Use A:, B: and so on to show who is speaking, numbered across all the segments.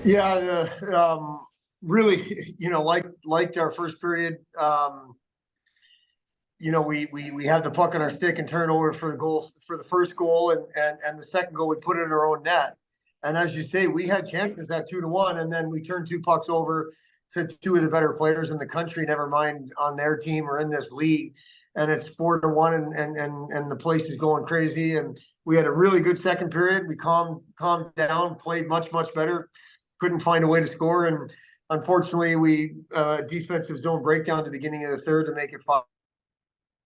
A: Yeah, really, like our first period. We had the puck on our stick and turned over for the goal for the first goal, and the second goal we put it in our own net. And as you say, we had chances at 2-1, and then we turned two pucks over to two of the better players in the country. Never mind on their team or in this league, and it's 4-1, and the place is going crazy. And we had a really good second period. We calmed down, played much better. Couldn't find a way to score, and unfortunately, we defensive zone breakdown at the beginning of the third to make it 5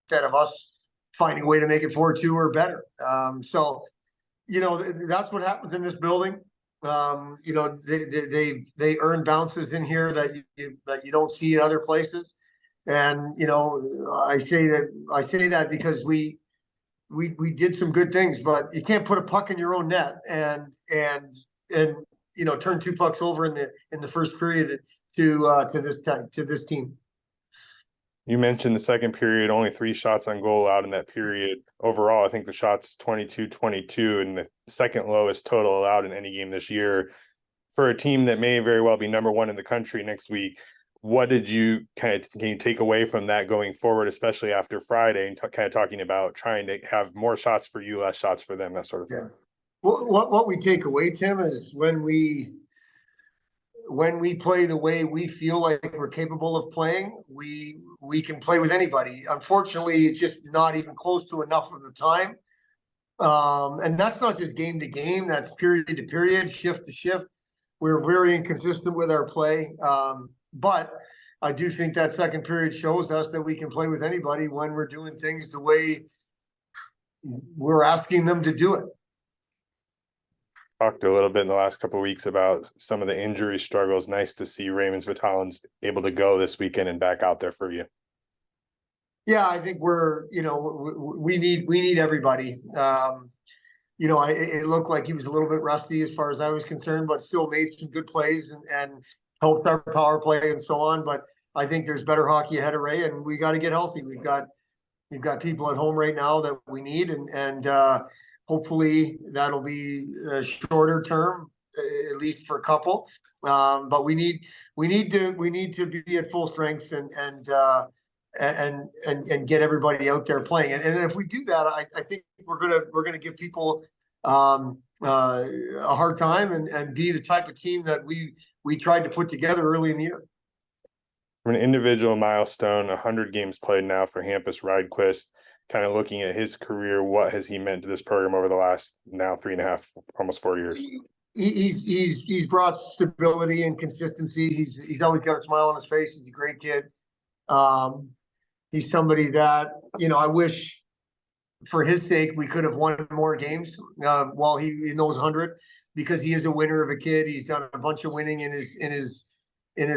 A: instead of us finding a way to make it 4-2 or better. That's what happens in this building. They earn bounces in here that you don't see in other places. And I say that because we did some good things, but you can't put a puck in your own net and turn two pucks over in the first period to this team.
B: You mentioned the second period, only 3 shots on goal out in that period. Overall, I think the shots 22-22 and the second lowest total allowed in any game this year. For a team that may very well be number 1 in the country next week, what did you can you take away from that going forward, especially after Friday, and kind of talking about trying to have more shots for you, less shots for them, that sort of thing?
A: Yeah. What we take away, Tim, is when we play the way we feel like we're capable of playing, we can play with anybody. Unfortunately, it's just not even close to enough of the time. And that's not just game to game, that's period to period, shift to shift. We're very inconsistent with our play. But I do think that second period shows us that we can play with anybody when we're doing things the way we're asking them to do it.
B: Talked a little bit in the last couple of weeks about some of the injury struggles. Nice to see Raymond Vitalin's able to go this weekend and back out there for you.
A: Yeah, I think we need everybody. It looked like he was a little bit rusty as far as I was concerned, but still made some good plays and helped our power play and so on. But I think there's better hockey ahead of Ray, and we got to get healthy. We've got people at home right now that we need, and hopefully that'll be a shorter term, at least for a couple. But we need to be at full strength and get everybody out there playing. And if we do that, I think we're gonna give people a hard time and be the type of team that we tried to put together early in the year.
B: From an individual milestone, 100 games played now for Hampus Rydquist. Kind of looking at his career, what has he meant to this program over the last now 3.5, almost 4 years?
A: He's brought stability and consistency. He's always got a smile on his face. He's a great kid. He's somebody that I wish, for his sake, we could have won more games while he in those 100, because he is a winner of a kid. He's done a bunch of winning in his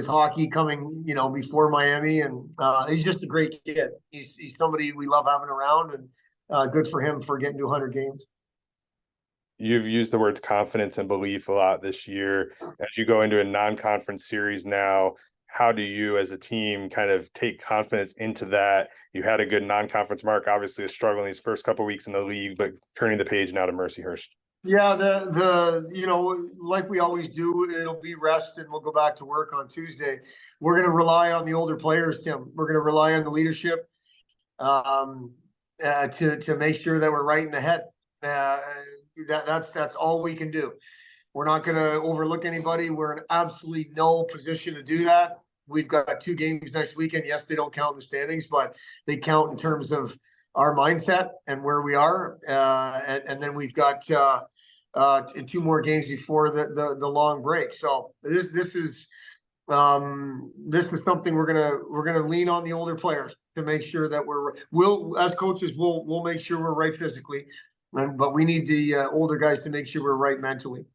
A: hockey coming, before Miami, and he's just a great kid. He's somebody we love having around, and good for him for getting to 100 games.
B: You've used the words confidence and belief a lot this year. As you go into a non-conference series now, how do you as a team kind of take confidence into that? You had a good non-conference mark, obviously a struggle in these first couple of weeks in the league, but turning the page now to Mercyhurst.
A: Yeah, like we always do, it'll be rest and we'll go back to work on Tuesday. We're going to rely on the older players, Tim. We're going to rely on the leadership to make sure that we're right in the head. That's all we can do. We're not going to overlook anybody. We're in absolutely no position to do that. We've got 2 games next weekend. Yes, they don't count in the standings, but they count in terms of our mindset and where we are. And then we've got 2 more games before the long break. So this is something we're gonna lean on the older players to make sure that we'll as coaches we'll make sure we're right physically, but we need the older guys to make sure we're right mentally.